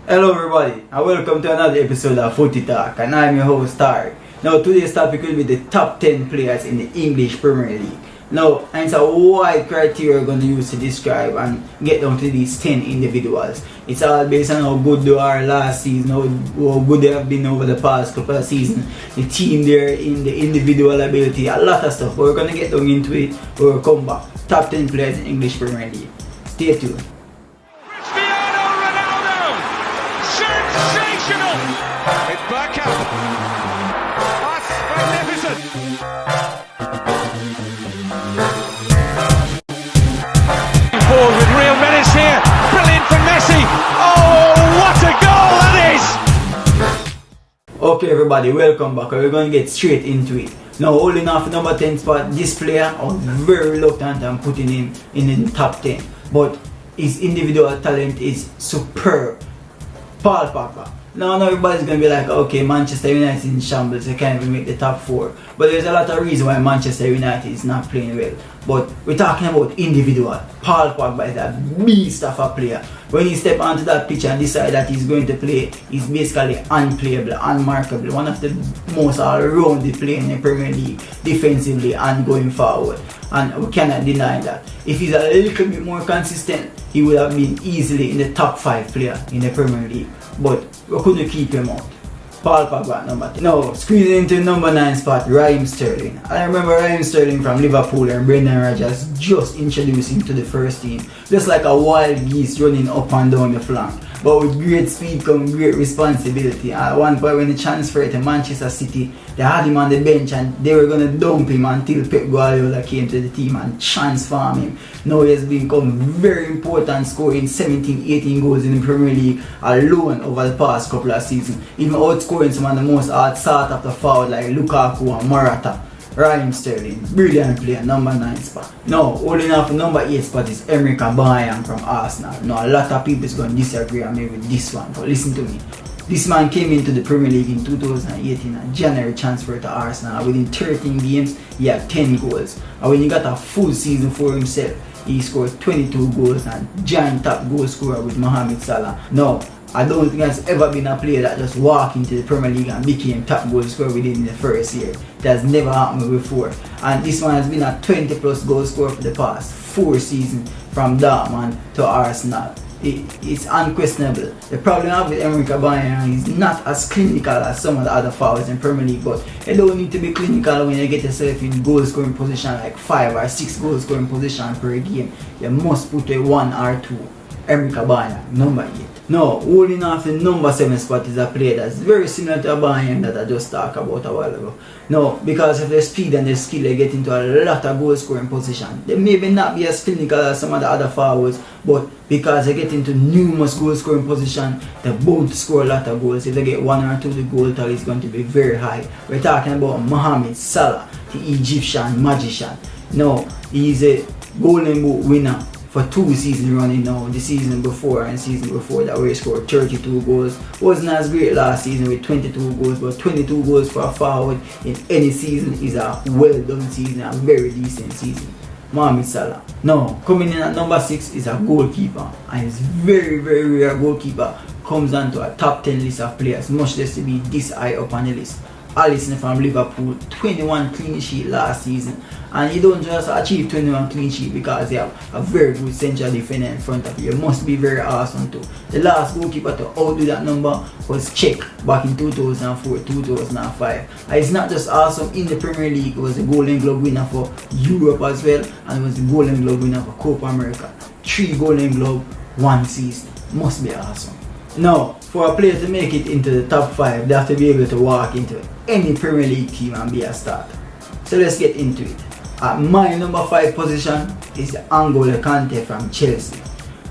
Hello everybody and welcome to another episode of Footy Talk, and I'm your host Tarek. Now today's topic will be the top 10 players in the English Premier League. Now, and it's a wide criteria we're going to use to describe and get down to these 10 individuals. It's all based on how good they are last season, how good they have been over the past couple of seasons, the team there, in the individual ability, a lot of stuff. But we're going to get down into it when we come back. Top 10 players in English Premier League. Stay tuned. It's Bergkamp. That's magnificent. Forward with real menace here. Brilliant from Messi. Oh, what a goal that is! Okay everybody, welcome back. We're going to get straight into it. Now, holding off number 10 spot, this player, I was very reluctant on putting him in the top 10. But his individual talent is superb. Paul Pogba. Now everybody's going to be like, okay, Manchester United is in shambles, they can't even make the top 4. But there's a lot of reasons why Manchester United is not playing well. But we're talking about individual. Paul Pogba is a beast of a player. When he step onto that pitch and decide that he's going to play, he's basically unplayable, unmarkable. One of the most all-rounded players in the Premier League, defensively and going forward. And we cannot deny that. If he's a little bit more consistent, he would have been easily in the top 5 player in the Premier League. But we couldn't keep him out. Paul Pogba number 10. Now, squeezing into number 9 spot, Raheem Sterling. I remember Raheem Sterling from Liverpool and Brendan Rodgers just introduced him to the first team. Just like a wild geese running up and down the flank. But with great speed comes great responsibility. At one point when he transferred to Manchester City, they had him on the bench and they were going to dump him until Pep Guardiola came to the team and transformed him. Now he has become very important, scoring 17-18 goals in the Premier League alone over the past couple of seasons. Even outscoring some of the most sought after forward like Lukaku and Morata. Raheem Sterling, brilliant player, number 9 spot. Now, holding off number 8 spot is Emre Aubameyang from Arsenal. Now, a lot of people is going to disagree on me with this one, but listen to me. This man came into the Premier League in 2018 and January transferred to Arsenal. And within 13 games, he had 10 goals. And when he got a full season for himself, he scored 22 goals and giant top goal scorer with Mohamed Salah. Now, I don't think there's ever been a player that just walked into the Premier League and became top goal scorer within the first year. That's never happened before. And this one has been a 20 plus goal scorer for the past 4 seasons from Dortmund to Arsenal. It's unquestionable. The problem I have with Emre Aubameyang is not as clinical as some of the other forwards in Premier League, but you don't need to be clinical when you get yourself in goal scoring position like 5 or 6 goal scoring position per game. You must put a 1 or 2. Emre Aubameyang, number 8. Now, holding off the number 7 spot is a player that's very similar to Aubameyang that I just talked about a while ago. Now, because of their speed and their skill, they get into a lot of goal scoring position. They maybe not be as clinical as some of the other forwards, but because they get into numerous goal scoring position, they're bound to score a lot of goals. If they get 1 or 2, the goal total is going to be very high. We're talking about Mohamed Salah, the Egyptian magician. Now, he's a Golden Boot winner for 2 seasons running now. The season before and season before that, where he scored 32 goals. Wasn't as great last season with 22 goals, but 22 goals for a forward in any season is a well done season, a very decent season. Mohamed Salah. Now, coming in at number 6 is a goalkeeper, and it's very rare goalkeeper comes onto a top 10 list of players, much less to be this high up on the list. Alisson from Liverpool, 21 clean sheet last season, and you don't just achieve 21 clean sheet because you have a very good central defender in front of you. You must be very awesome too. The last goalkeeper to outdo that number was Cech back in 2004-2005. And it's not just awesome in the Premier League, it was the Golden Glove winner for Europe as well, and it was the Golden Glove winner for Copa America. 3 Golden Glove, 1 season. Must be awesome. Now, for a player to make it into the top 5, they have to be able to walk into any Premier League team and be a starter. So let's get into it. At my number 5 position is N'Golo Kante from Chelsea.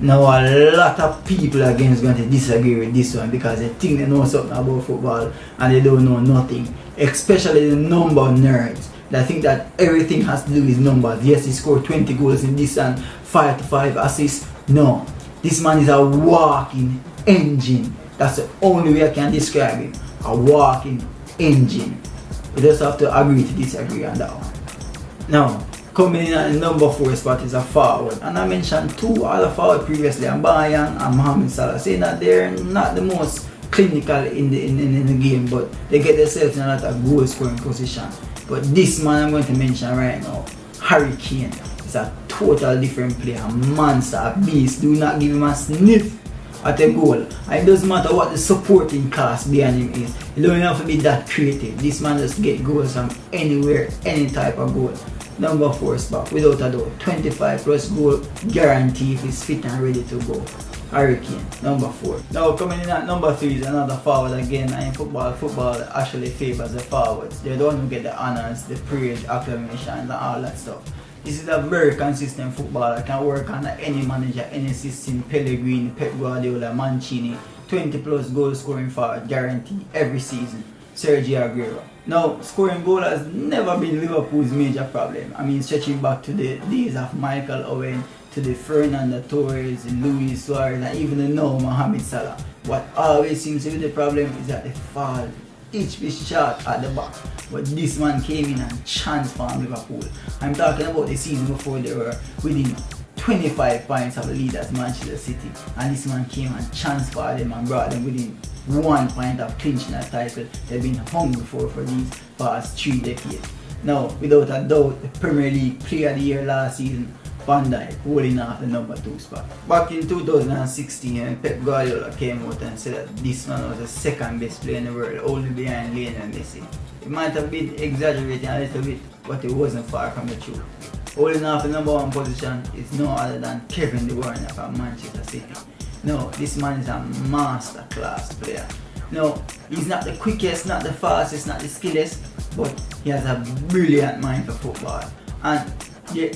Now, a lot of people are going to disagree with this one because they think they know something about football and they don't know nothing. Especially the number nerds that think that everything has to do with numbers. Yes, he scored 20 goals in this and 5 to 5 assists. No, this man is a walking engine. That's the only way I can describe him. A walking engine. We just have to agree to disagree on that one. Now, Coming in at the number 4 spot is a forward. And I mentioned 2 other forward previously, Aubameyang and Mohamed Salah, saying that they're not the most clinical in the game, but they get themselves in a lot of goal scoring position. But this man I'm going to mention right now, Harry Kane, is a total different player, a monster, a beast. Do not give him a sniff at a goal. And it doesn't matter what the supporting cast behind him is. You don't have to be that creative. This man just get goals from anywhere, any type of goal. Number 4 spot, without a doubt. 25 plus goal guarantee if he's fit and ready to go. Harry Kane, number 4. Now coming in at number 3 is another forward again. And in football actually favors the forwards. They're the one who get the honors, the praise, acclamation, and all that stuff. This is a very consistent footballer. Can work under any manager, any system. Pellegrini, Pep Guardiola, Mancini. 20 plus goal scoring forward guarantee every season. Sergio Aguero. Now, scoring goal has never been Liverpool's major problem. I mean, stretching back to the days of Michael Owen, to the Fernando Torres, Luis Suarez, and even now Mohamed Salah. What always seems to be the problem is that they fall each bit short at the back. But this man came in and transformed Liverpool. I'm talking about the season before they were within 25 points of the lead as Manchester City, and this man came and transferred them and brought them within 1 point of clinching a title they've been hungry for these past 3 decades. Now, without a doubt, the Premier League Player of the Year last season, Van Dijk holding off the number 2 spot. Back in 2016, Pep Guardiola came out and said that this man was the 2nd best player in the world, only behind Lionel Messi. It might have been exaggerating a little bit, but it wasn't far from the truth. Holding off the number 1 position is no other than Kevin De Bruyne from Manchester City. No, this man is a master class player. No, he's not the quickest, not the fastest, not the skillest, but he has a brilliant mind for football. And yeah,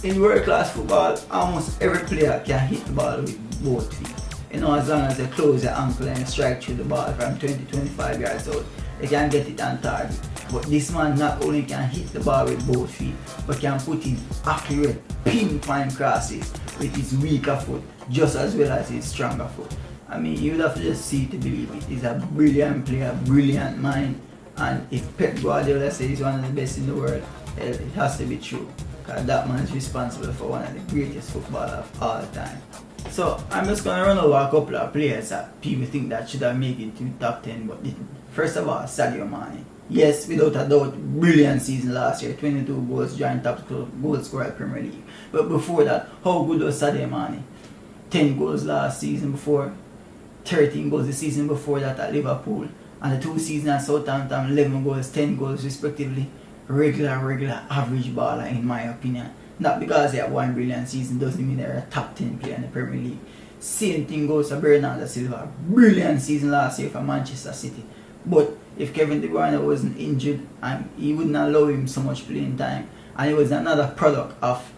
in world class football, almost every player can hit the ball with both feet. You know, as long as they close their ankle and strike through the ball from 20-25 yards out, they can get it on target. But this man not only can hit the ball with both feet, but can put in accurate pinpoint crosses with his weaker foot just as well as his stronger foot. I mean, you would have to just see it to believe it. He's a brilliant player, brilliant mind, and if Pep Guardiola says he's one of the best in the world, it has to be true, because that man is responsible for one of the greatest footballers of all time. So I'm just going to run over a couple of players that people think that should have made it to top 10 but didn't. First of all, Sadio Mane. Yes, without a doubt, brilliant season last year, 22 goals, joint top goal scorer at Premier League. But before that, how good was Sadio Mane? 10 goals last season before, 13 goals the season before that at Liverpool, and the 2 seasons at Southampton, 11 goals, 10 goals respectively. Regular average baller in my opinion. Not because they have one brilliant season doesn't mean they're a top 10 player in the Premier League. Same thing goes to Bernardo Silva. Brilliant season last year for Manchester City. But if Kevin De Bruyne wasn't injured, he wouldn't allow him so much playing time. And it was another product of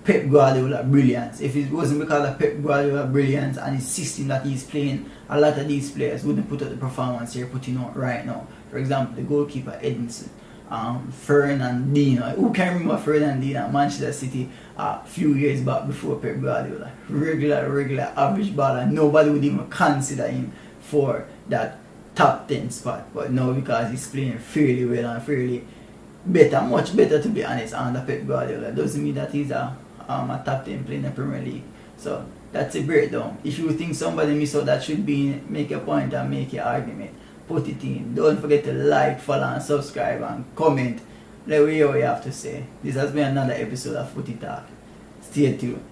Pep Guardiola brilliance. If it wasn't because of Pep Guardiola brilliance and his system that he's playing, a lot of these players wouldn't put out the performance they're putting out right now. For example, the goalkeeper Edinson, Fernandinho. Who can remember Fernandinho at Manchester City a few years back before Pep Guardiola? Regular average baller. Nobody would even consider him for that top 10 spot. But now because he's playing fairly well and fairly better, much better to be honest, under Pep Guardiola, doesn't mean that he's a top 10 player in the Premier League. So that's a breakdown. If you think somebody missed out that should be, make a point and make your argument. Put it in. Don't forget to like, follow and subscribe and comment. Let me hear what you have to say. This has been another episode of Footy Talk. Stay tuned.